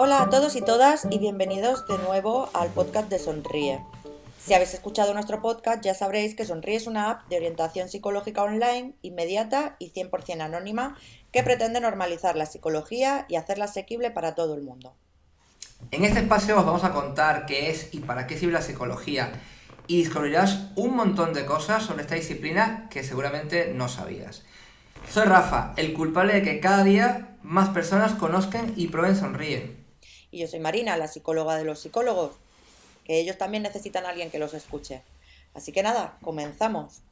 Hola a todos y todas y bienvenidos de nuevo al podcast de Sonríe. Si habéis escuchado nuestro podcast ya sabréis que Sonríe es una app de orientación psicológica online, inmediata y 100% anónima que pretende normalizar la psicología y hacerla asequible para todo el mundo. En este espacio os vamos a contar qué es y para qué sirve la psicología y descubrirás un montón de cosas sobre esta disciplina que seguramente no sabías. Soy Rafa, el culpable de que cada día más personas conozcan y prueben Sonríe. Y yo soy Marina, la psicóloga de los psicólogos, que ellos también necesitan a alguien que los escuche. Así que nada, comenzamos.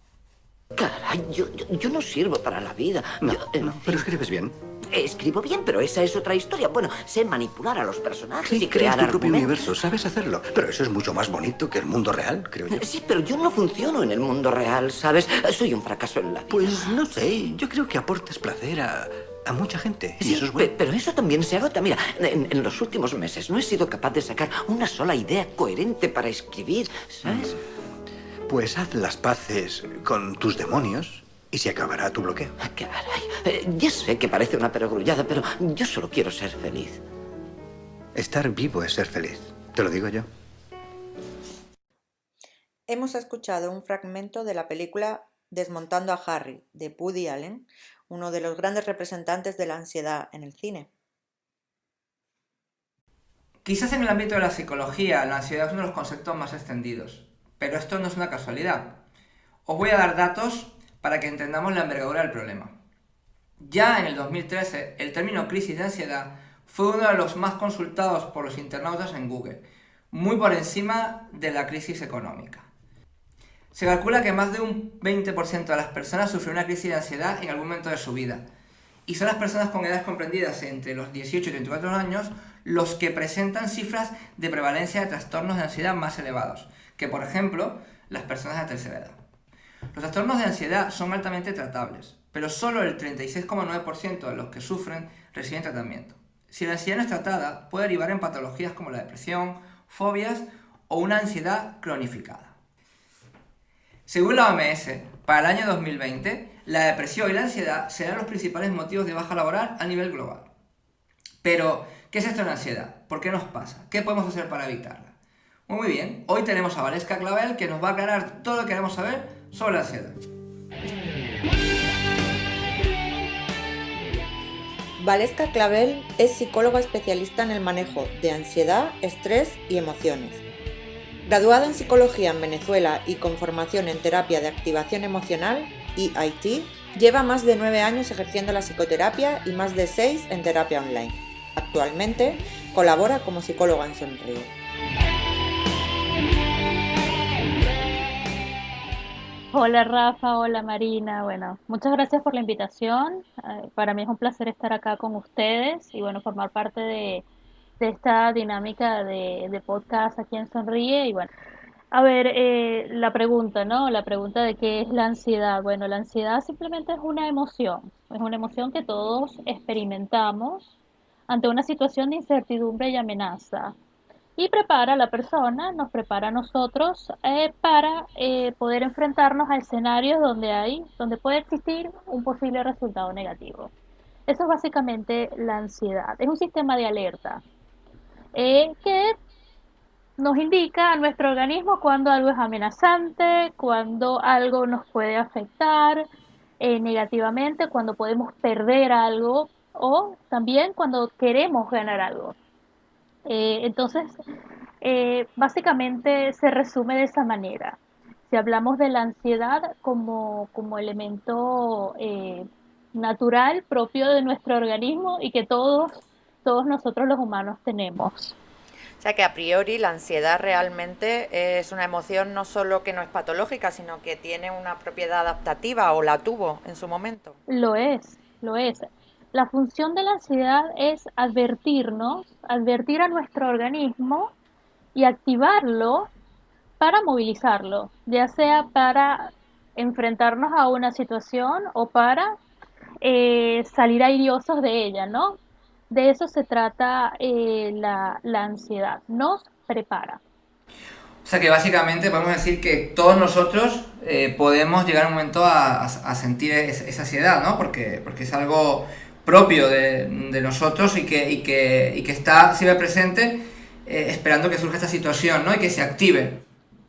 Caray, yo no sirvo para la vida. No, pero escribes bien. Escribo bien, pero esa es otra historia. Bueno, sé manipular a los personajes Sí, y creas crear tu propio argumentos. universo, sabes hacerlo. Pero eso es mucho más bonito que el mundo real, creo yo. Sí, pero yo no funciono en el mundo real, ¿sabes? Soy un fracaso en la vida. Pues no sé, yo creo que aportas placer a mucha gente. Y Sí, eso es bueno. pero eso también se agota. Mira, en los últimos meses no he sido capaz de sacar una sola idea coherente para escribir, ¿sabes? Pues haz las paces con tus demonios y se acabará tu bloqueo. Caray, ya sé que parece una perogrullada, pero yo solo quiero ser feliz. Estar vivo es ser feliz, te lo digo yo. Hemos escuchado un fragmento de la película Desmontando a Harry, de Woody Allen, uno de los grandes representantes de la ansiedad en el cine. Quizás en el ámbito de la psicología la ansiedad es uno de los conceptos más extendidos, pero esto no es una casualidad. Os voy a dar datos para que entendamos la envergadura del problema. Ya en el 2013, el término crisis de ansiedad fue uno de los más consultados por los internautas en Google, muy por encima de la crisis económica. Se calcula que más de un 20% de las personas sufren una crisis de ansiedad en algún momento de su vida, y son las personas con edades comprendidas entre los 18 y 34 años los que presentan cifras de prevalencia de trastornos de ansiedad más elevados, que por ejemplo las personas de tercera edad. Los trastornos de ansiedad son altamente tratables, pero solo el 36,9% de los que sufren reciben tratamiento. Si la ansiedad no es tratada, puede derivar en patologías como la depresión, fobias o una ansiedad cronificada. Según la OMS, para el año 2020, la depresión y la ansiedad serán los principales motivos de baja laboral a nivel global. Pero, ¿qué es esto de la ansiedad? ¿Por qué nos pasa? ¿Qué podemos hacer para evitarla? Muy bien, hoy tenemos a Valeska Clavel que nos va a aclarar todo lo que queremos saber sobre la ansiedad. Valeska Clavel es psicóloga especialista en el manejo de ansiedad, estrés y emociones. Graduada en psicología en Venezuela y con formación en terapia de activación emocional, EIT, lleva más de 9 años ejerciendo la psicoterapia y más de 6 en terapia online. Actualmente colabora como psicóloga en Sonríe. Hola Rafa, hola Marina. Bueno, muchas gracias por la invitación. Para mí es un placer estar acá con ustedes y bueno, formar parte de esta dinámica de podcast aquí en Sonríe. Y bueno, a ver, la pregunta, ¿no? La pregunta de qué es la ansiedad. Bueno, la ansiedad simplemente es una emoción que todos experimentamos ante una situación de incertidumbre y amenaza y prepara a la persona, nos prepara a nosotros para poder enfrentarnos a escenarios donde puede existir un posible resultado negativo. Eso es básicamente la ansiedad. Es un sistema de alerta que nos indica a nuestro organismo cuando algo es amenazante, cuando algo nos puede afectar negativamente, cuando podemos perder algo o también cuando queremos ganar algo. Entonces, básicamente se resume de esa manera. Si hablamos de la ansiedad como elemento natural propio de nuestro organismo y que todos nosotros los humanos tenemos. O sea que a priori la ansiedad realmente es una emoción no solo que no es patológica, sino que tiene una propiedad adaptativa o la tuvo en su momento. Lo es, lo es. La función de la ansiedad es advertir a nuestro organismo y activarlo para movilizarlo, ya sea para enfrentarnos a una situación o para salir airiosos de ella, ¿no? De eso se trata la ansiedad, nos prepara. O sea que básicamente podemos decir que todos nosotros podemos llegar a un momento a sentir esa ansiedad, ¿no? Porque es algo propio de nosotros y que está siempre presente, esperando que surja esta situación, ¿no? Y que se active.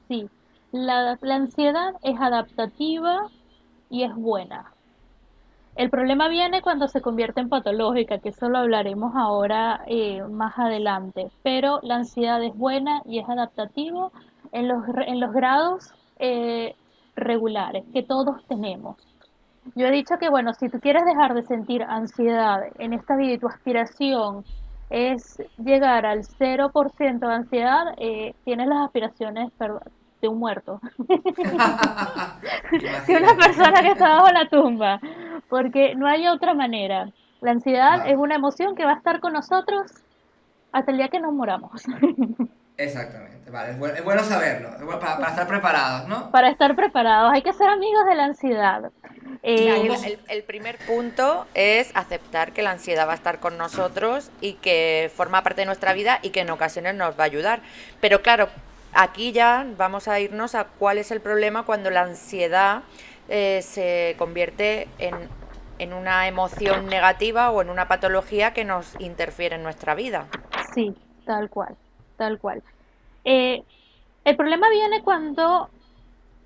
Sí, la ansiedad es adaptativa y es buena. El problema viene cuando se convierte en patológica, que eso lo hablaremos ahora más adelante. Pero la ansiedad es buena y es adaptativo en los grados regulares que todos tenemos. Yo he dicho que, bueno, si tú quieres dejar de sentir ansiedad en esta vida y tu aspiración es llegar al 0% de ansiedad, tienes las aspiraciones de un muerto, de una Imagínate. persona que está bajo la tumba, porque no hay otra manera. La ansiedad es Vale, una emoción que va a estar con nosotros hasta el día que nos muramos, exactamente. Vale, es bueno saberlo, es bueno para estar preparados, ¿no? para estar preparados. Hay que ser amigos de la ansiedad. Mira, ¿Cómo? el primer punto es aceptar que la ansiedad va a estar con nosotros y que forma parte de nuestra vida y que en ocasiones nos va a ayudar. Pero claro, aquí ya vamos a irnos a cuál es el problema cuando la ansiedad se convierte en una emoción negativa o en una patología que nos interfiere en nuestra vida. Sí, tal cual, tal cual. Eh, el problema viene cuando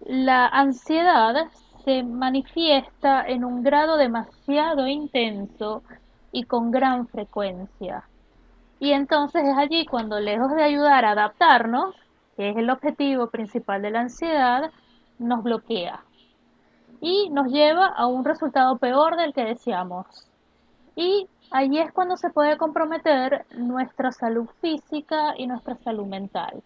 la ansiedad se manifiesta en un grado demasiado intenso y con gran frecuencia. Y entonces es allí cuando, lejos de ayudar a adaptarnos, que es el objetivo principal de la ansiedad, nos bloquea y nos lleva a un resultado peor del que deseamos. Y allí es cuando se puede comprometer nuestra salud física y nuestra salud mental.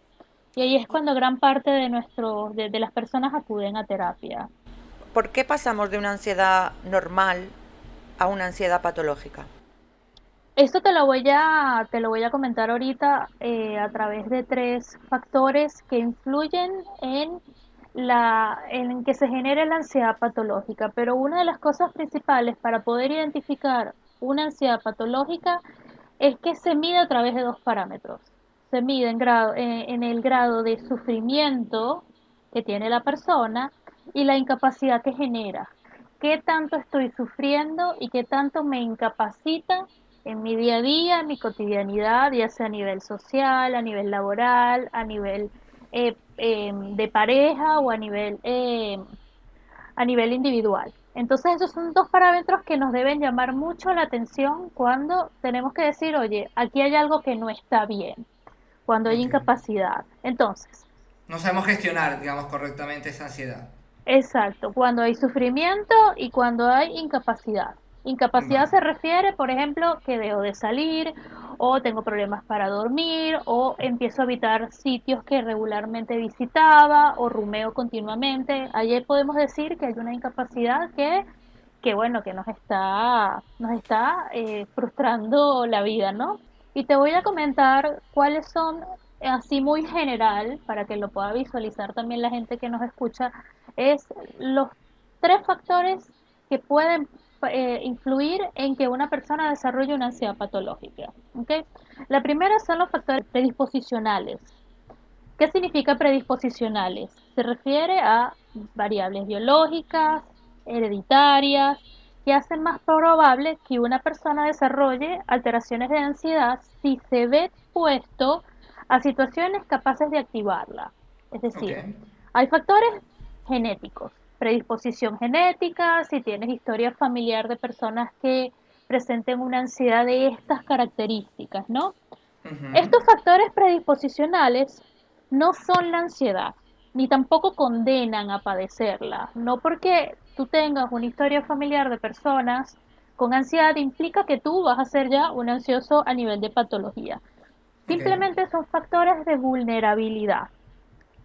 Y ahí es cuando gran parte de las personas acuden a terapia. ¿Por qué pasamos de una ansiedad normal a una ansiedad patológica? Esto te lo voy a comentar ahorita a través de tres factores que influyen en que se genere la ansiedad patológica. Pero una de las cosas principales para poder identificar una ansiedad patológica es que se mide a través de dos parámetros. Se mide en el grado de sufrimiento que tiene la persona y la incapacidad que genera. ¿Qué tanto estoy sufriendo y qué tanto me incapacita en mi día a día, en mi cotidianidad, ya sea a nivel social, a nivel laboral, a nivel de pareja o a nivel individual? Entonces esos son dos parámetros que nos deben llamar mucho la atención cuando tenemos que decir, oye, aquí hay algo que no está bien, cuando hay Ok. incapacidad. Entonces, No sabemos gestionar, digamos, correctamente esa ansiedad. exacto, cuando hay sufrimiento y cuando hay incapacidad. Incapacidad Vale. se refiere, por ejemplo, que dejo de salir o tengo problemas para dormir o empiezo a evitar sitios que regularmente visitaba o rumeo continuamente. Ayer podemos decir que hay una incapacidad que bueno, que nos está frustrando la vida, ¿no? Y te voy a comentar cuáles son, así muy general, para que lo pueda visualizar también la gente que nos escucha, es los tres factores que pueden influir en que una persona desarrolle una ansiedad patológica. ¿Okay? La primera son los factores predisposicionales. ¿Qué significa predisposicionales? Se refiere a variables biológicas, hereditarias, que hacen más probable que una persona desarrolle alteraciones de ansiedad si se ve expuesto a situaciones capaces de activarla. Es Ok. decir, hay factores genéticos, predisposición genética, si tienes historia familiar de personas que presenten una ansiedad de estas características, ¿no? Ujú. Estos factores predisposicionales no son la ansiedad, ni tampoco condenan a padecerla. No porque tú tengas una historia familiar de personas con ansiedad implica que tú vas a ser ya un ansioso a nivel de patología. Ok. Simplemente son factores de vulnerabilidad.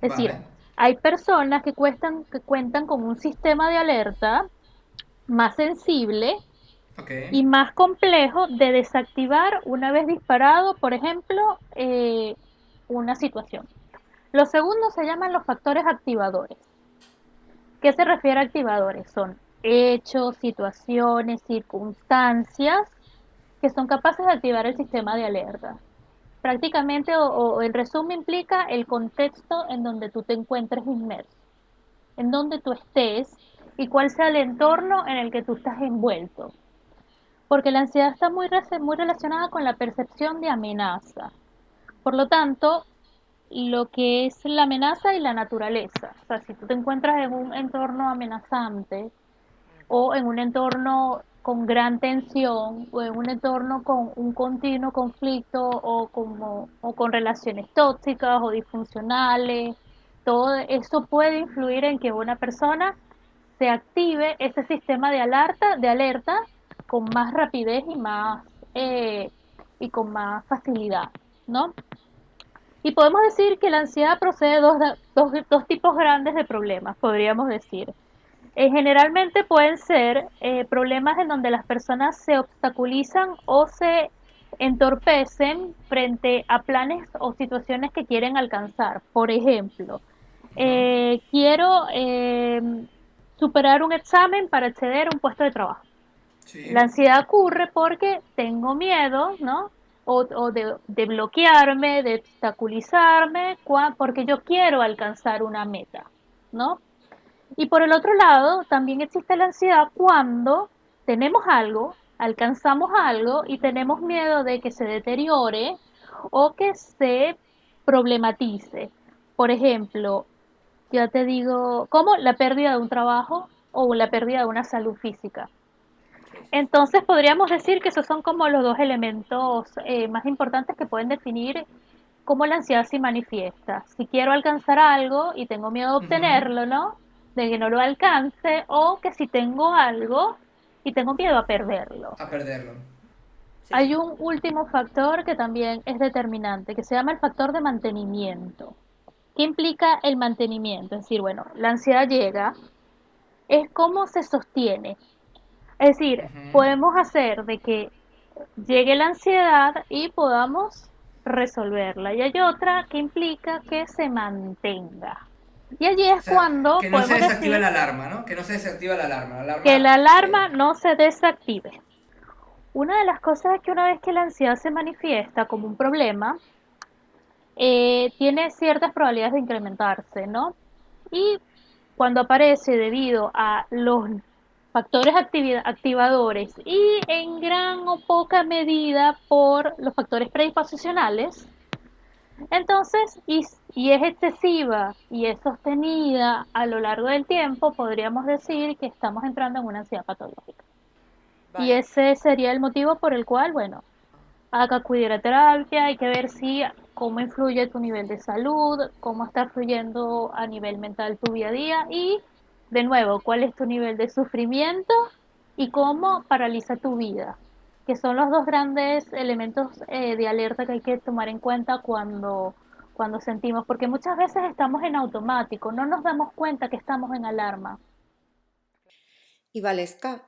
Es decir, Vale. hay personas que cuentan con un sistema de alerta más sensible Ok. y más complejo de desactivar una vez disparado, por ejemplo, una situación. Los segundos se llaman los factores activadores. ¿Qué se refiere a activadores? Son hechos, situaciones, circunstancias que son capaces de activar el sistema de alerta. Prácticamente, o en resumen, implica el contexto en donde tú te encuentres inmerso, en donde tú estés y cuál sea el entorno en el que tú estás envuelto. porque la ansiedad está muy relacionada con la percepción de amenaza. Por lo tanto, lo que es la amenaza y la naturaleza. O sea, si tú te encuentras en un entorno amenazante o en un entorno con gran tensión o en un entorno con un continuo conflicto o con relaciones tóxicas o disfuncionales, todo eso puede influir en que una persona se active ese sistema de alerta con más rapidez eh, y con más facilidad, ¿no? Y podemos decir que la ansiedad procede de dos tipos grandes de problemas, podríamos decir. Generalmente pueden ser problemas en donde las personas se obstaculizan o se entorpecen frente a planes o situaciones que quieren alcanzar. Por ejemplo, Ujú. quiero superar un examen para acceder a un puesto de trabajo. La Sí, ansiedad ocurre porque tengo miedo, ¿no? O de bloquearme, de obstaculizarme, porque yo quiero alcanzar una meta, ¿no? Y por el otro lado, también existe la ansiedad cuando tenemos algo, alcanzamos algo y tenemos miedo de que se deteriore o que se problematice. Por ejemplo, ya te digo, como la pérdida de un trabajo o la pérdida de una salud física. Entonces podríamos decir que esos son como los dos elementos más importantes que pueden definir cómo la ansiedad se manifiesta. Si quiero alcanzar algo y tengo miedo de ujú. obtenerlo, ¿no? De que no lo alcance, o que si tengo algo y tengo miedo a perderlo. A perderlo. Sí, Hay sí. un último factor que también es determinante, que se llama el factor de mantenimiento. ¿Qué implica el mantenimiento? Es decir, bueno, la ansiedad llega, es cómo se sostiene. Es decir, Ujú. podemos hacer de que llegue la ansiedad y podamos resolverla. Y hay otra que implica que se mantenga. Y allí O es sea, cuando que no se podemos desactive decir la alarma, ¿no? Que no se desactiva la alarma. La que la alarma... alarma no se desactive. Una de las cosas es que una vez que la ansiedad se manifiesta como un problema, tiene ciertas probabilidades de incrementarse, ¿no? Y cuando aparece debido a los factores activadores y en gran o poca medida por los factores predisposicionales, entonces, y es excesiva y es sostenida a lo largo del tiempo, podríamos decir que estamos entrando en una ansiedad patológica. Y Vale. ese sería el motivo por el cual, bueno, hay que acudir a terapia, hay que ver si cómo influye tu nivel de salud, cómo está fluyendo a nivel mental tu día a día y, de nuevo, cuál es tu nivel de sufrimiento y cómo paraliza tu vida, que son los dos grandes elementos de alerta que hay que tomar en cuenta cuando sentimos, porque muchas veces estamos en automático, no nos damos cuenta que estamos en alarma. Y Valesca,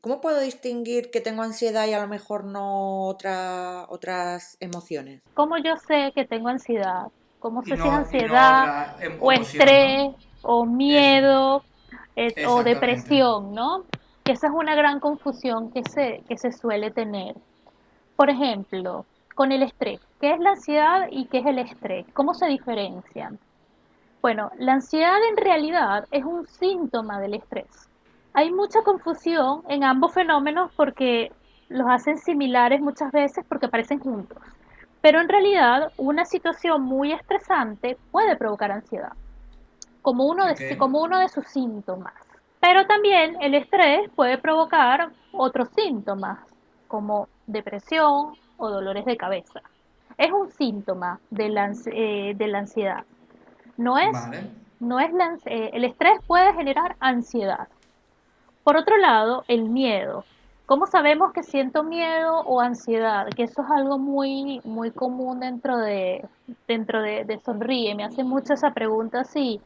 ¿cómo puedo distinguir que tengo ansiedad y a lo mejor no otras emociones? ¿Cómo yo sé que tengo ansiedad? ¿Cómo sé si es y no ansiedad otra o emoción, ¿no? estrés o Eso. miedo o Exactamente. depresión, ¿no? Que esa es una gran confusión que se suele tener. Por ejemplo, con el estrés. ¿Qué es la ansiedad y qué es el estrés? ¿Cómo se diferencian? Bueno, la ansiedad en realidad es un síntoma del estrés. Hay mucha confusión en ambos fenómenos porque los hacen similares muchas veces porque aparecen juntos. Pero en realidad una situación muy estresante puede provocar ansiedad Ok. como uno de sus síntomas. Pero también el estrés puede provocar otros síntomas como depresión o dolores de cabeza. Es un síntoma de la ansiedad. No es, Vale. no es el estrés puede generar ansiedad. Por otro lado, el miedo. ¿Cómo sabemos que siento miedo o ansiedad? Que eso es algo muy común de Sonríe. Me hace mucho esa pregunta así,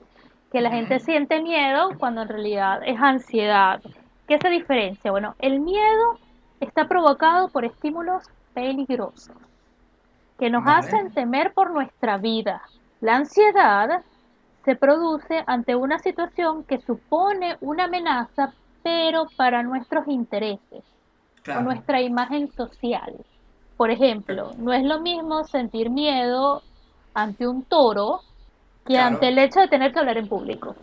que la gente Ujú. siente miedo cuando en realidad es ansiedad. ¿Qué se diferencia? Bueno, el miedo está provocado por estímulos peligrosos que nos Vale. hacen temer por nuestra vida. La ansiedad se produce ante una situación que supone una amenaza, pero para nuestros intereses o Claro. nuestra imagen social. Por ejemplo, no es lo mismo sentir miedo ante un toro que ante Claro. el hecho de tener que hablar en público.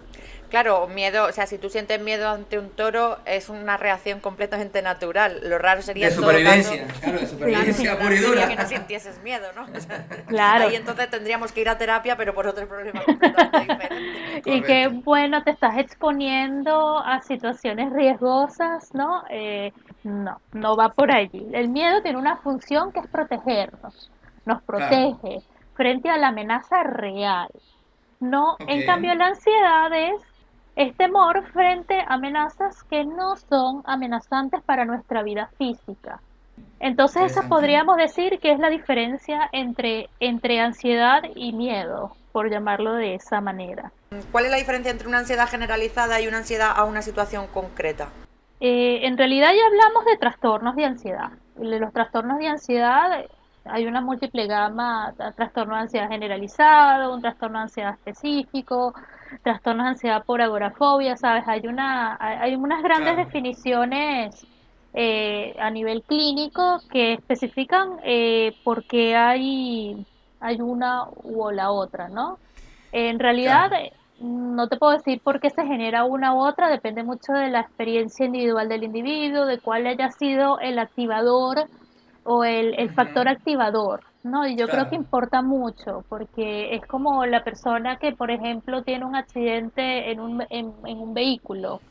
Claro, miedo, o sea, si tú sientes miedo ante un toro es una reacción completamente natural. Lo raro sería De en todo caso, supervivencia, claro, de Sí, supervivencia pura y sería dura. que no sintieses miedo, ¿no? O sea, claro. ahí entonces tendríamos que ir a terapia, pero por otro problema completamente diferente. Y qué Correcto. bueno, te estás exponiendo a situaciones riesgosas, ¿no? No, no va por allí. El miedo tiene una función que es protegernos, nos Claro. protege frente a la amenaza real. No, Ok. en cambio la ansiedad es temor frente a amenazas que no son amenazantes para nuestra vida física. Entonces esa Interesante. podríamos decir que es la diferencia entre ansiedad y miedo, por llamarlo de esa manera. ¿Cuál es la diferencia entre una ansiedad generalizada y una ansiedad a una situación concreta? En realidad ya hablamos de trastornos de ansiedad. De los trastornos de ansiedad hay una múltiple gama, trastorno de ansiedad generalizado, un trastorno de ansiedad específico, trastornos de ansiedad por agorafobia, ¿sabes? Hay unas grandes Claro. definiciones a nivel clínico que especifican por qué hay una u la otra, ¿no? En realidad, Claro. no te puedo decir por qué se genera una u otra, depende mucho de la experiencia individual del individuo, de cuál haya sido el activador o el factor Ujú. activador, ¿no? Y yo creo que Claro. importa mucho, porque es como la persona que, por ejemplo, tiene un accidente en un vehículo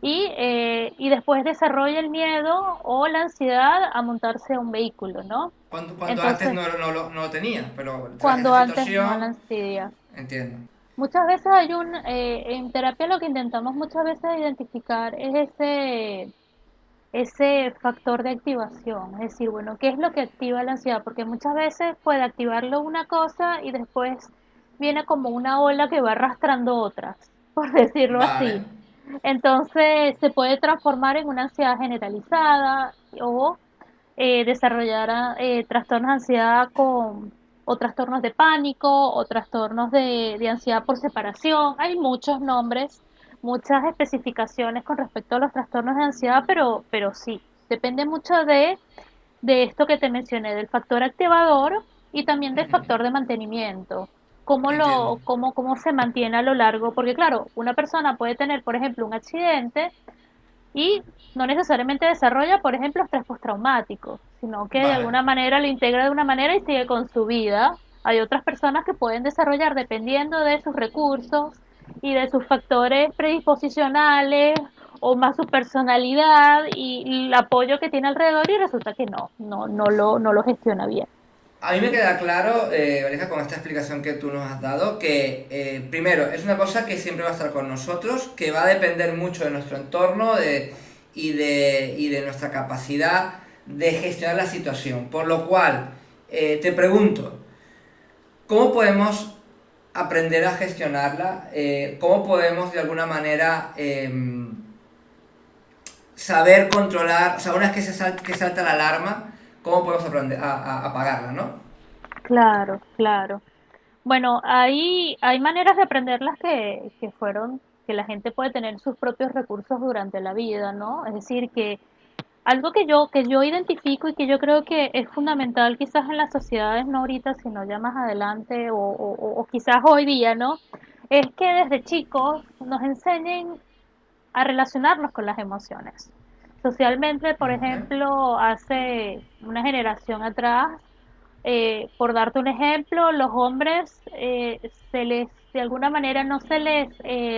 y después desarrolla el miedo o la ansiedad a montarse a un vehículo, ¿no? Cuando antes Entonces, no lo tenía, pero tras esa cuando antes no la situación, ansiedad. entiendo. Muchas veces en terapia lo que intentamos muchas veces identificar es ese factor de activación, es decir, bueno, ¿qué es lo que activa la ansiedad? Porque muchas veces puede activarlo una cosa y después viene como una ola que va arrastrando otras, por decirlo así. Vale. Entonces se puede transformar en una ansiedad generalizada o desarrollar trastornos de ansiedad o trastornos de pánico o trastornos de ansiedad por separación. Hay muchos nombres, muchas especificaciones con respecto a los trastornos de ansiedad, pero sí, depende mucho de esto que te mencioné, del factor activador y también del Ujú. factor de mantenimiento. Entiendo. Cómo se mantiene a lo largo, porque claro, una persona puede tener, por ejemplo, un accidente y no necesariamente desarrolla, por ejemplo, estrés postraumático, sino que de Vale. alguna manera lo integra de una manera y sigue con su vida. Hay otras personas que pueden desarrollar dependiendo de sus recursos y de sus factores predisposicionales o más su personalidad y el apoyo que tiene alrededor y resulta que no lo gestiona bien. A mí me queda claro, Valija, con esta explicación que tú nos has dado, que primero es una cosa que siempre va a estar con nosotros, que va a depender mucho de nuestro entorno y de nuestra capacidad de gestionar la situación. Por lo cual, te pregunto, ¿cómo podemos aprender a gestionarla? ¿Cómo podemos de alguna manera saber controlar, o sea, una vez que salta la alarma, cómo podemos aprender a apagarla, ¿no? Claro, claro. Bueno, hay maneras de aprenderlas que la gente puede tener sus propios recursos durante la vida, ¿no? Es decir, que algo que yo identifico y que yo creo que es fundamental quizás en las sociedades, no ahorita, sino ya más adelante o quizás hoy día, ¿no? Es que desde chicos nos enseñen a relacionarnos con las emociones. Socialmente, por Vale. ejemplo, hace una generación atrás, por darte un ejemplo, los hombres de alguna manera no se les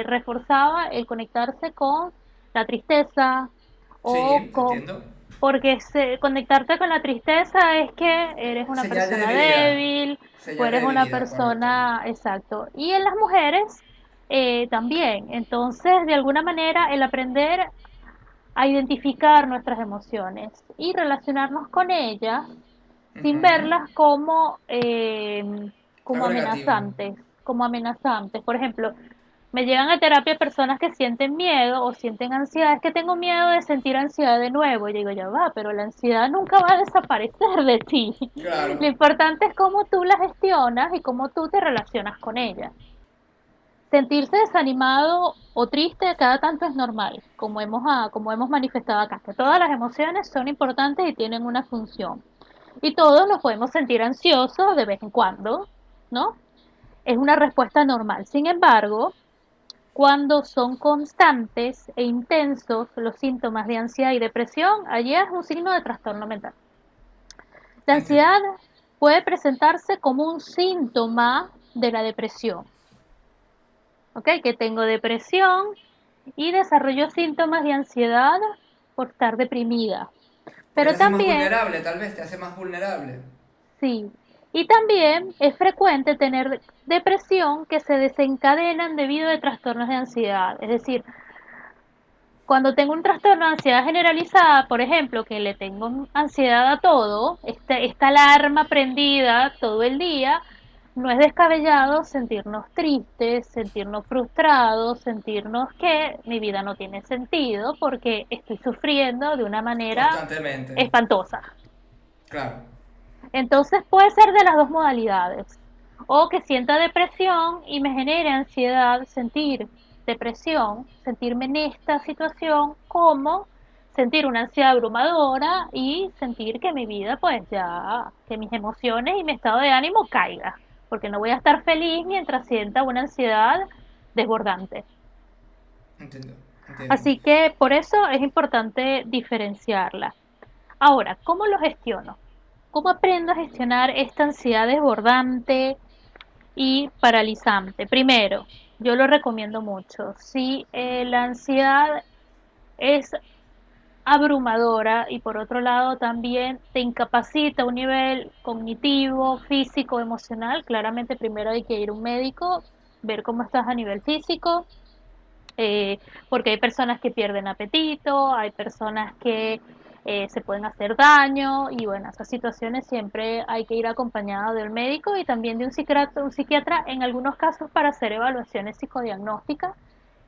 reforzaba el conectarse con la tristeza o Sí, con, entiendo. porque conectarte con la tristeza es que eres una Señal de persona debilidad. débil o Señal de eres una debilidad, correcto. persona, exacto. Y en las mujeres también. Entonces, de alguna manera, el aprender a identificar nuestras emociones y relacionarnos con ellas sin Ujú. verlas como Algo negativo. amenazantes, como amenazantes. Por ejemplo, me llegan a terapia personas que sienten miedo o sienten ansiedad, es que tengo miedo de sentir ansiedad de nuevo. Y digo, ya va, pero la ansiedad nunca va a desaparecer de ti. Lo Claro. importante es cómo tú la gestionas y cómo tú te relacionas con ella. Sentirse desanimado o triste cada tanto es normal, como hemos manifestado acá, que todas las emociones son importantes y tienen una función. Y todos nos podemos sentir ansiosos de vez en cuando, ¿no? Es una respuesta normal. Sin embargo, Cuando son constantes e intensos los síntomas de ansiedad y depresión, allí es un signo de trastorno mental. La Entiendo. ansiedad puede presentarse como un síntoma de la depresión. ¿Ok? Que tengo depresión y desarrollo síntomas de ansiedad por estar deprimida. Porque Pero te hace más también, vulnerable, tal vez, te hace más vulnerable. sí, y también es frecuente tener depresión que se desencadenan debido a trastornos de ansiedad. Es decir, cuando tengo un trastorno de ansiedad generalizada, por ejemplo, que le tengo ansiedad a todo, esta alarma prendida todo el día, no es descabellado sentirnos tristes, sentirnos frustrados, sentirnos que mi vida no tiene sentido porque estoy sufriendo de una manera Constantemente. espantosa. Claro. Entonces puede ser de las dos modalidades. O que sienta depresión y me genere ansiedad sentir depresión, sentirme en esta situación, como sentir una ansiedad abrumadora y sentir que mi vida, pues ya, que mis emociones y mi estado de ánimo caiga, porque no voy a estar feliz mientras sienta una ansiedad desbordante. Entiendo. Entiendo. Así que por eso es importante diferenciarla. Ahora, ¿cómo lo gestiono? ¿Cómo aprendo a gestionar esta ansiedad desbordante y paralizante? Primero, yo lo recomiendo mucho. Si la ansiedad es abrumadora y por otro lado también te incapacita a un nivel cognitivo, físico, emocional, claramente primero hay que ir a un médico, ver cómo estás a nivel físico, eh, porque hay personas que pierden apetito, hay personas que se pueden hacer daño y bueno, esas situaciones siempre hay que ir acompañado del médico y también de un psiquiatra en algunos casos para hacer evaluaciones psicodiagnósticas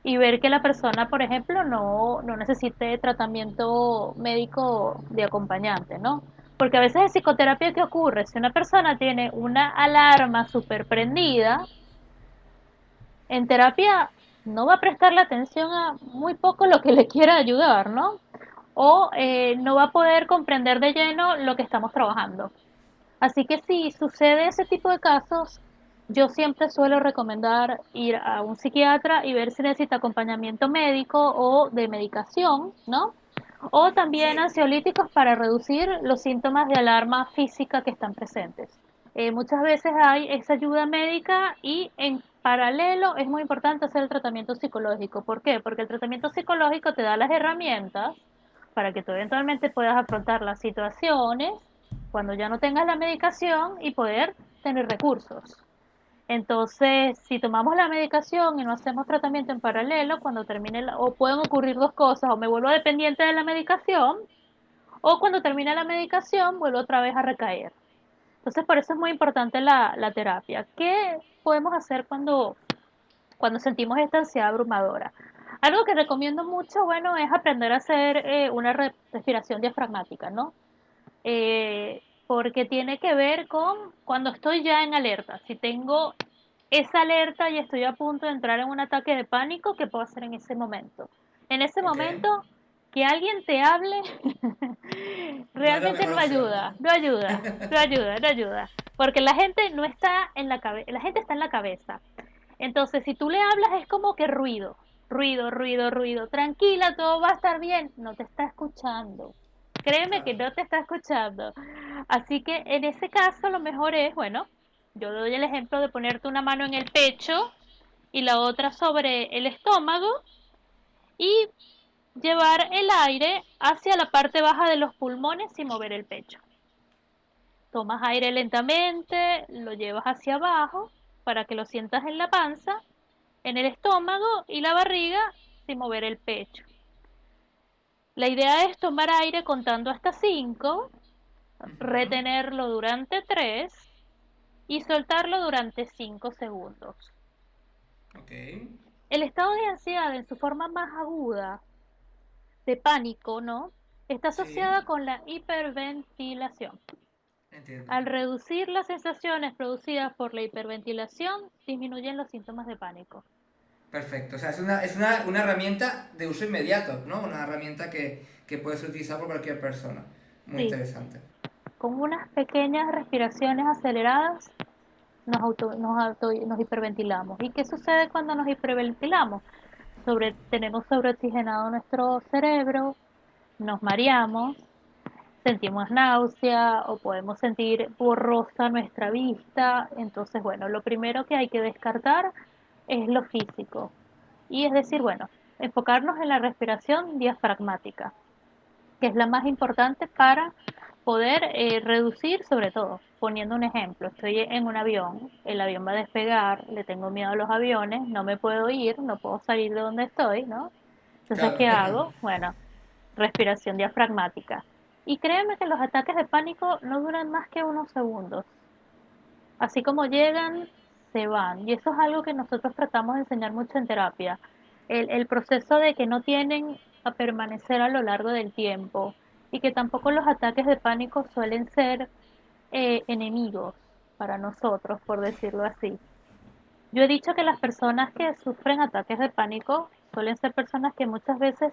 y ver que la persona, por ejemplo, no necesite tratamiento médico de acompañante, ¿no? Porque a veces en psicoterapia, ¿qué ocurre? Si una persona tiene una alarma súper prendida, en terapia no va a prestarle atención a muy poco lo que le quiera ayudar, ¿no? O no va a poder comprender de lleno lo que estamos trabajando. Así que si sucede ese tipo de casos, yo siempre suelo recomendar ir a un psiquiatra y ver si necesita acompañamiento médico o de medicación, ¿no? O también Sí. ansiolíticos para reducir los síntomas de alarma física que están presentes. Muchas veces hay esa ayuda médica y en paralelo es muy importante hacer el tratamiento psicológico. ¿Por qué? Porque el tratamiento psicológico te da las herramientas para que tú eventualmente puedas afrontar las situaciones cuando ya no tengas la medicación y poder tener recursos. Entonces, si tomamos la medicación y no hacemos tratamiento en paralelo, cuando termine, o pueden ocurrir dos cosas, o me vuelvo dependiente de la medicación, o cuando termine la medicación, vuelvo otra vez a recaer. Entonces, por eso es muy importante la terapia. ¿Qué podemos hacer cuando sentimos esta ansiedad abrumadora? Algo que recomiendo mucho, bueno, es aprender a hacer una respiración diafragmática, ¿no? Porque tiene que ver con cuando estoy ya en alerta. Si tengo esa alerta y estoy a punto de entrar en un ataque de pánico, ¿qué puedo hacer en ese momento? En ese Ok. momento, que alguien te hable No es la realmente mejor no opción. ayuda, no ayuda, no ayuda, no ayuda. Porque la gente no está en la cabeza, la gente está en la cabeza. Entonces, si tú le hablas es como que ruido, ruido, ruido, ruido. Tranquila, todo va a estar bien. No te está escuchando. Créeme que Claro. no te está escuchando. Así que en ese caso lo mejor es, bueno, yo doy el ejemplo de ponerte una mano en el pecho y la otra sobre el estómago y llevar el aire hacia la parte baja de los pulmones sin mover el pecho. Tomas aire lentamente, lo llevas hacia abajo para que lo sientas en la panza, en el estómago y la barriga sin mover el pecho. La idea es tomar aire contando hasta 5, Ujú. retenerlo durante 3 y soltarlo durante 5 segundos. Ok. El estado de ansiedad en su forma más aguda, de pánico, ¿no? Está Sí. asociada con la hiperventilación. Entiendo. Al reducir las sensaciones producidas por la hiperventilación, disminuyen los síntomas de pánico. Perfecto. O sea, una herramienta de uso inmediato, ¿no? Una herramienta que puede ser utilizada por cualquier persona. Muy Sí, interesante. con unas pequeñas respiraciones aceleradas nos hiperventilamos. ¿Y qué sucede cuando nos hiperventilamos? tenemos sobreoxigenado nuestro cerebro, nos mareamos, sentimos náusea o podemos sentir borrosa nuestra vista. Entonces, bueno, lo primero que hay que descartar es lo físico. Y es decir, bueno, enfocarnos en la respiración diafragmática, que es la más importante para poder reducir, sobre todo, poniendo un ejemplo, estoy en un avión, el avión va a despegar, le tengo miedo a los aviones, no me puedo ir, no puedo salir de donde estoy, ¿no? Entonces, Claro. ¿qué hago? Bueno, respiración diafragmática. Y créeme que los ataques de pánico no duran más que unos segundos. Así como llegan, se van. Y eso es algo que nosotros tratamos de enseñar mucho en terapia. El proceso de que no tienen a permanecer a lo largo del tiempo y que tampoco los ataques de pánico suelen ser enemigos para nosotros, por decirlo así. Yo he dicho que las personas que sufren ataques de pánico suelen ser personas que muchas veces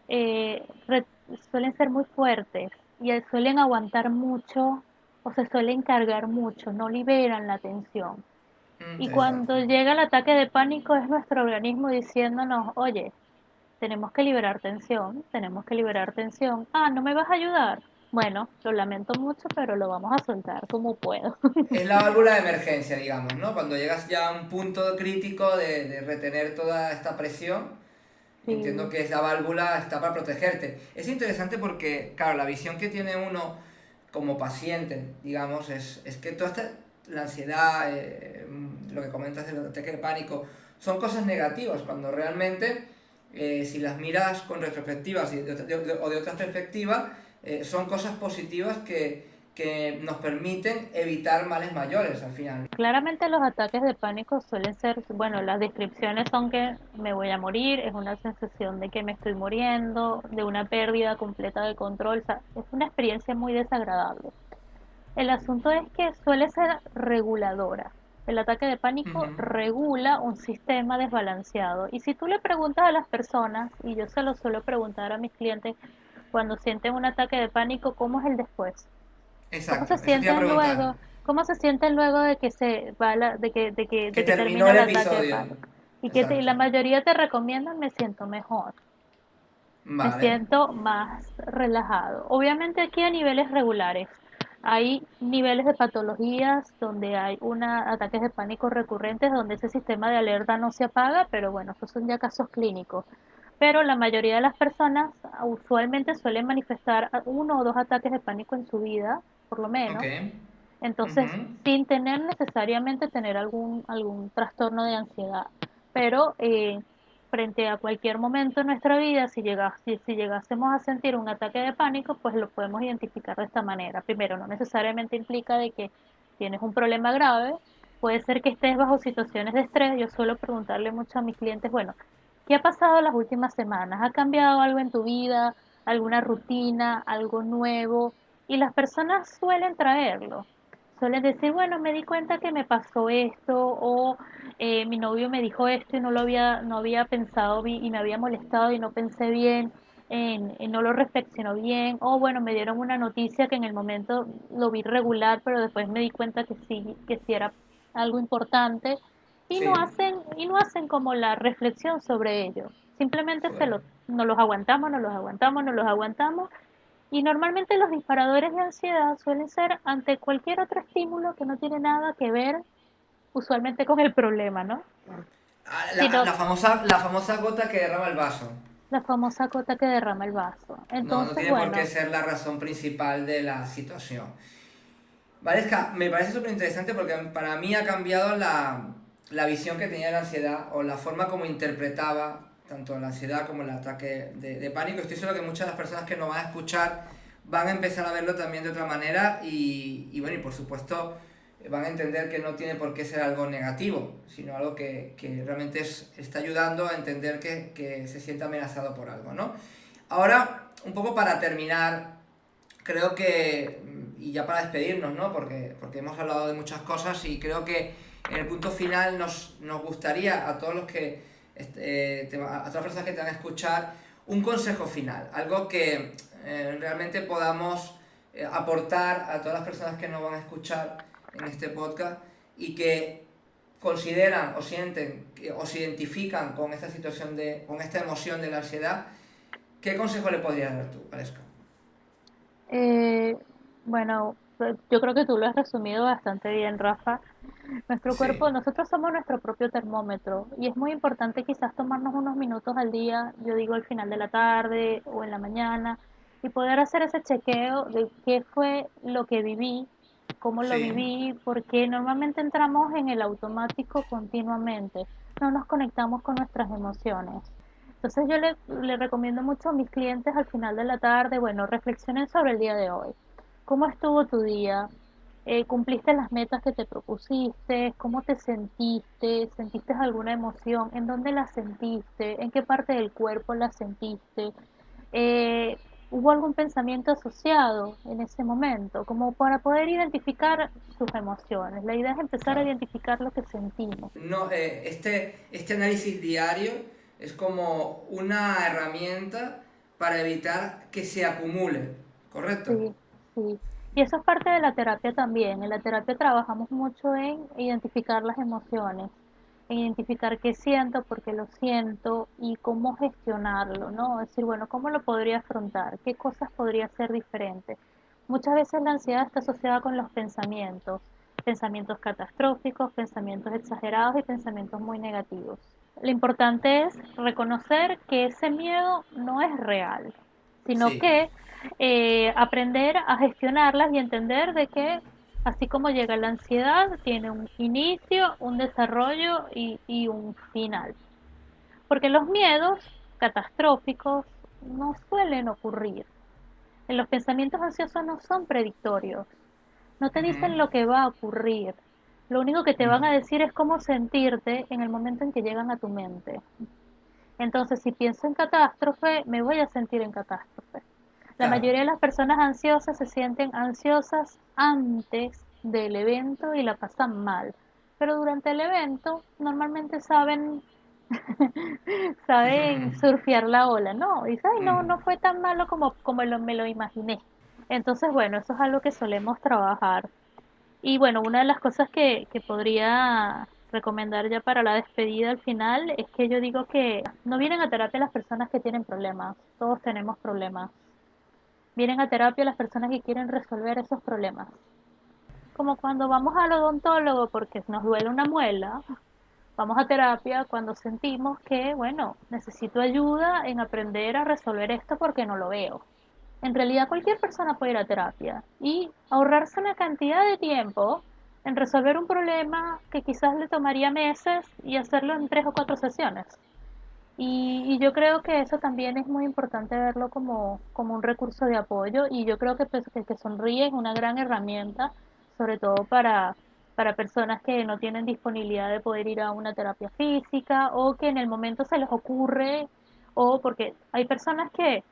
eh, re- suelen ser muy fuertes y suelen aguantar mucho o se suelen cargar mucho, no liberan la tensión. Y Exacto. cuando llega el ataque de pánico es nuestro organismo diciéndonos, oye, tenemos que liberar tensión, tenemos que liberar tensión. Ah, ¿no me vas a ayudar? Bueno, lo lamento mucho, pero lo vamos a soltar como puedo. Es la válvula de emergencia, digamos, ¿no? Cuando llegas ya a un punto crítico de retener toda esta presión, entiendo Sí, que esa válvula está para protegerte. Es interesante porque, claro, la visión que tiene uno como paciente, digamos, es que toda la ansiedad, lo que comentas del ataque de pánico, son cosas negativas, cuando realmente, si las miras con retrospectivas o de otras perspectivas, son cosas positivas que nos permiten evitar males mayores al final. claramente los ataques de pánico suelen ser, bueno, las descripciones son que me voy a morir, es una sensación de que me estoy muriendo, de una pérdida completa de control, o sea, es una experiencia muy desagradable. El asunto es que suele ser reguladora. El ataque de pánico Ujú. regula un sistema desbalanceado. Y si tú le preguntas a las personas, y yo se lo suelo preguntar a mis clientes cuando sienten un ataque de pánico, ¿cómo es el después? ¿Cómo se Exacto, eso te iba a sienten preguntar. luego? ¿Cómo se sienten luego de que se va Que de que terminó termina el el ataque de episodio. pánico? Y Exacto. la mayoría te recomiendan me siento mejor, me Vale. siento más relajado. Obviamente aquí a niveles regulares. Hay niveles de patologías donde hay ataques de pánico recurrentes, donde ese sistema de alerta no se apaga, pero bueno, esos son ya casos clínicos. Pero la mayoría de las personas usualmente suelen manifestar uno o dos ataques de pánico en su vida, por lo Ok. menos. Entonces, Ujú. sin tener necesariamente tener algún trastorno de ansiedad. Pero frente a cualquier momento en nuestra vida, si llegásemos a sentir un ataque de pánico, pues lo podemos identificar de esta manera. Primero, no necesariamente implica de que tienes un problema grave, puede ser que estés bajo situaciones de estrés. Yo suelo preguntarle mucho a mis clientes, bueno, ¿qué ha pasado las últimas semanas? ¿Ha cambiado algo en tu vida? ¿Alguna rutina? ¿Algo nuevo? Y las personas suelen traerlo. Suelen decir, bueno, me di cuenta que me pasó esto o mi novio me dijo esto y no había pensado y me había molestado y no pensé bien, no lo reflexionó bien, o bueno, me dieron una noticia que en el momento lo vi regular, pero después me di cuenta que sí era algo importante Sí. y no hacen como la reflexión sobre ello. Simplemente Joder. nos los aguantamos, nos los aguantamos, nos los aguantamos y normalmente los disparadores de ansiedad suelen ser ante cualquier otro estímulo que no tiene nada que ver usualmente con el problema, ¿no? Ah, Sino la famosa gota que derrama el vaso. la famosa gota que derrama el vaso. No, no Entonces, tiene por qué bueno, ser la razón principal de la situación. Valesca, me parece súper interesante porque para mí ha cambiado la visión que tenía de la ansiedad o la forma como interpretaba tanto la ansiedad como el ataque de pánico. Estoy seguro que muchas de las personas que nos van a escuchar van a empezar a verlo también de otra manera y bueno, y por supuesto van a entender que no tiene por qué ser algo negativo, sino algo que realmente está ayudando a entender que se siente amenazado por algo, ¿no? Ahora, un poco para terminar, creo que, y ya para despedirnos, ¿no? Porque hemos hablado de muchas cosas y creo que en el punto final nos gustaría a todos los que, a todas las personas que te van a escuchar, un consejo final, algo que realmente podamos aportar a todas las personas que nos van a escuchar en este podcast y que consideran o sienten o se identifican con esta situación con esta emoción de la ansiedad, ¿qué consejo le podrías dar tú, Aleska? Eh, bueno, pues, yo creo que tú lo has resumido bastante bien, Rafa. Nuestro cuerpo, Sí, nosotros somos nuestro propio termómetro y es muy importante quizás tomarnos unos minutos al día, yo digo al final de la tarde o en la mañana, y poder hacer ese chequeo de qué fue lo que viví, cómo lo sí, viví, porque normalmente entramos en el automático continuamente, no nos conectamos con nuestras emociones. Entonces yo le recomiendo mucho a mis clientes al final de la tarde, bueno, reflexionen sobre el día de hoy. ¿Cómo estuvo tu día? ¿Cumpliste las metas que te propusiste? ¿Cómo te sentiste? ¿Sentiste alguna emoción? ¿En dónde la sentiste? ¿En qué parte del cuerpo la sentiste? Eh, ¿Hubo algún pensamiento asociado en ese momento? Como para poder identificar sus emociones. La idea es empezar a claro. identificar lo que sentimos. No, este análisis diario es como una herramienta para evitar que se acumule, ¿correcto? Sí, sí. Y eso es parte de la terapia también. En la terapia trabajamos mucho en identificar las emociones, en identificar qué siento, por qué lo siento y cómo gestionarlo, ¿no? Es decir, bueno, ¿cómo lo podría afrontar? ¿Qué cosas podría ser diferente? Muchas veces la ansiedad está asociada con los pensamientos, pensamientos catastróficos, pensamientos exagerados y pensamientos muy negativos. Lo importante es reconocer que ese miedo no es real, sino Sí. que aprender a gestionarlas y entender de que así como llega la ansiedad, tiene un inicio, un desarrollo y un final. Porque los miedos catastróficos no suelen ocurrir. En los pensamientos ansiosos no son predictorios, no te Ujú. dicen lo que va a ocurrir. Lo único que te van a No. decir es cómo sentirte en el momento en que llegan a tu mente. Entonces, si pienso en catástrofe, me voy a sentir en catástrofe. La Claro. mayoría de las personas ansiosas se sienten ansiosas antes del evento y la pasan mal. Pero durante el evento normalmente saben surfear la ola, ¿no? Y dicen, ay, no, no Mm. fue tan malo como me lo imaginé. Entonces, bueno, eso es algo que solemos trabajar. Y bueno, una de las cosas que podría recomendar ya para la despedida al final es que yo digo que no vienen a terapia las personas que tienen problemas, todos tenemos problemas. Vienen a terapia las personas que quieren resolver esos problemas. Como cuando vamos al odontólogo porque nos duele una muela, vamos a terapia cuando sentimos que, bueno, necesito ayuda en aprender a resolver esto porque no lo veo. En realidad cualquier persona puede ir a terapia y ahorrarse una cantidad de tiempo en resolver un problema que quizás le tomaría meses y hacerlo en 3 o 4 sesiones. Y yo creo que eso también es muy importante verlo como un recurso de apoyo y yo creo que, pues, que sonríe es una gran herramienta, sobre todo para personas que no tienen disponibilidad de poder ir a una terapia física o que en el momento se les ocurre o porque hay personas que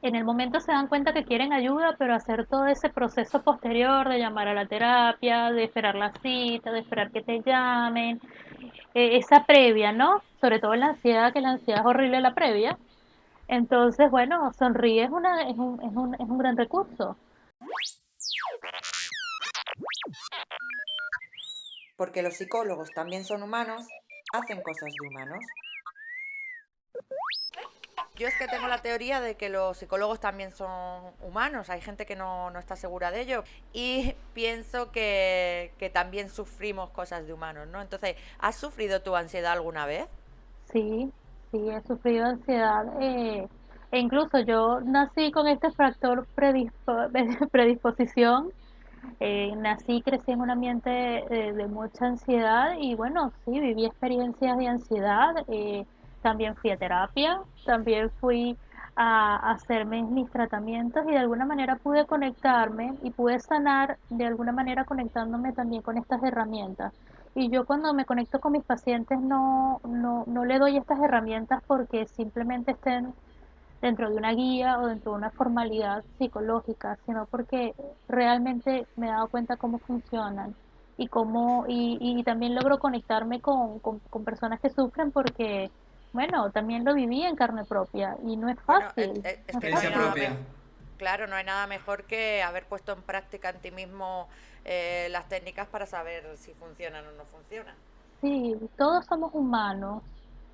en el momento se dan cuenta que quieren ayuda, pero hacer todo ese proceso posterior de llamar a la terapia, de esperar la cita, de esperar que te llamen, esa previa, ¿no? Sobre todo en la ansiedad, que la ansiedad es horrible la previa. Entonces, bueno, sonríe es un gran recurso. Porque los psicólogos también son humanos, hacen cosas de humanos. Yo es que tengo la teoría de que los psicólogos también son humanos, hay gente que no está segura de ello y pienso que también sufrimos cosas de humanos, ¿no? Entonces, ¿has sufrido tu ansiedad alguna vez? Sí, sí, he sufrido ansiedad. E incluso yo nací con este factor predisposición. Nací, crecí en un ambiente de mucha ansiedad y bueno, sí, viví experiencias de ansiedad. También fui a terapia, también fui a hacerme mis tratamientos y de alguna manera pude conectarme y pude sanar de alguna manera conectándome también con estas herramientas. Y yo cuando me conecto con mis pacientes no le doy estas herramientas porque simplemente estén dentro de una guía o dentro de una formalidad psicológica, sino porque realmente me he dado cuenta cómo funcionan y también logro conectarme con personas que sufren porque, bueno, también lo viví en carne propia y no es Bueno, fácil, no es explícame Experiencia fácil. propia. nuevamente. Claro, no hay nada mejor que haber puesto en práctica en ti mismo las técnicas para saber si funcionan o no funcionan. Sí, todos somos humanos.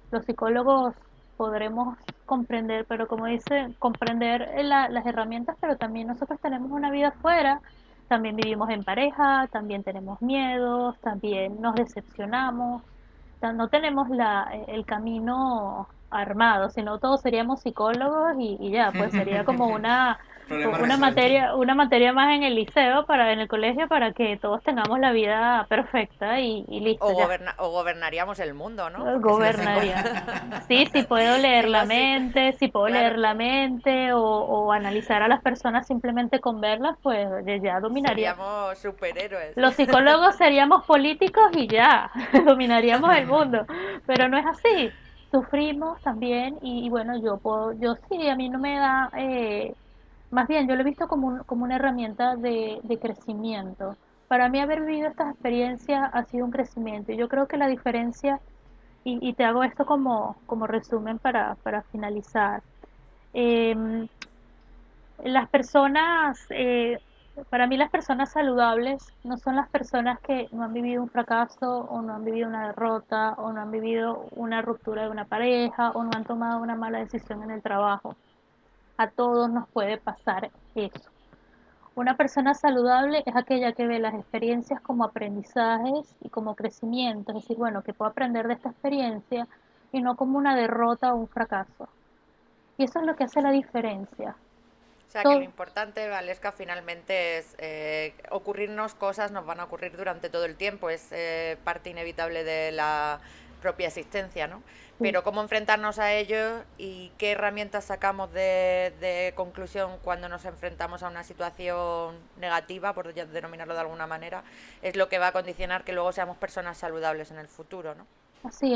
Los psicólogos podremos comprender, pero como dice, comprender las herramientas, pero también nosotros tenemos una vida afuera, también vivimos en pareja, también tenemos miedos, también nos decepcionamos, no tenemos el camino armado, sino todos seríamos psicólogos y ya, pues sería como Problema resuelto. una materia más en el liceo, en el colegio, para que todos tengamos la vida perfecta y listo, ya. O gobernaríamos el mundo, ¿no? Porque si los Gobernaría. Sí, sí puedo si leer la los mente, si puedo claro, leer la mente o analizar a las personas simplemente con verlas, pues ya dominaría. seríamos superhéroes. Los psicólogos seríamos políticos y ya, dominaríamos el mundo, pero no es así. Sufrimos también y bueno, yo sí, a mí no me da, más bien yo lo he visto como una herramienta de crecimiento. Para mí haber vivido estas experiencias ha sido un crecimiento y yo creo que la diferencia, y te hago esto como resumen para finalizar. Em, las personas, para mí las personas saludables no son las personas que no han vivido un fracaso o no han vivido una derrota o no han vivido una ruptura de una pareja o no han tomado una mala decisión en el trabajo. A todos nos puede pasar eso. Una persona saludable es aquella que ve las experiencias como aprendizajes y como crecimiento, es decir, bueno, que puedo aprender de esta experiencia y no como una derrota o un fracaso. Y eso es lo que hace la diferencia. O sea que lo Todo, importante, Valesca, finalmente es ocurrirnos cosas, nos van a ocurrir durante todo el tiempo, es parte inevitable de la propia existencia, ¿no? sí. Pero cómo enfrentarnos a ello y qué herramientas sacamos de conclusión cuando nos enfrentamos a una situación negativa, por denominarlo de alguna manera, es lo que va a condicionar que luego seamos personas saludables en el futuro, ¿no? Así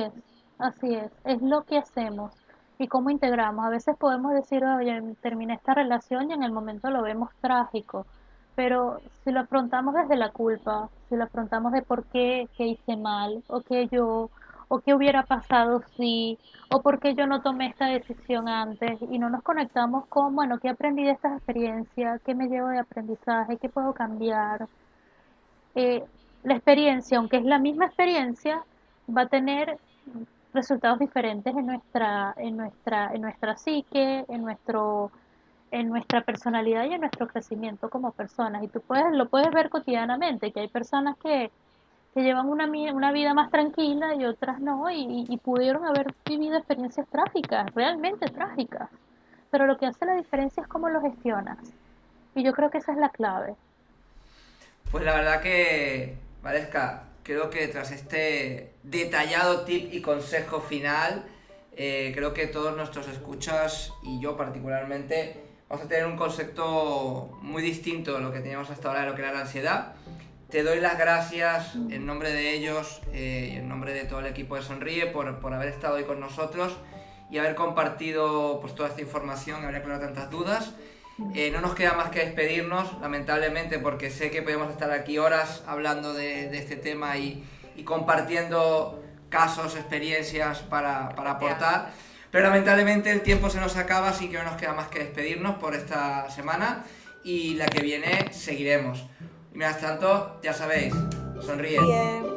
es lo que hacemos y cómo integramos. A veces podemos decir, oye, terminé esta relación y en el momento lo vemos trágico, pero si lo afrontamos desde la culpa, si lo afrontamos de por qué hice mal, o qué hubiera pasado si, o por qué yo no tomé esta decisión antes, y no nos conectamos con, bueno, qué aprendí de esta experiencia, qué me llevo de aprendizaje, qué puedo cambiar, eh, la experiencia, aunque es la misma experiencia, va a tener resultados diferentes en nuestra psique, en nuestra personalidad y en nuestro crecimiento como personas. Y lo puedes ver cotidianamente, que hay personas que llevan una vida más tranquila y otras no, y pudieron haber vivido experiencias trágicas, realmente trágicas. Pero lo que hace la diferencia es cómo lo gestionas. Y yo creo que esa es la clave. Pues la verdad que, Valesca, creo que tras este detallado tip y consejo final, creo que todos nuestros escuchas y yo particularmente vamos a tener un concepto muy distinto de lo que teníamos hasta ahora de lo que era la ansiedad. Te doy las gracias en nombre de ellos y en nombre de todo el equipo de Sonríe por haber estado hoy con nosotros y haber compartido pues, toda esta información y haber aclarado tantas dudas. No nos queda más que despedirnos, lamentablemente, porque sé que podemos estar aquí horas hablando de este tema y compartiendo casos, experiencias para aportar. Pero lamentablemente el tiempo se nos acaba, así que no nos queda más que despedirnos por esta semana y la que viene seguiremos. Y mientras tanto, ya sabéis, sonríe. Bien.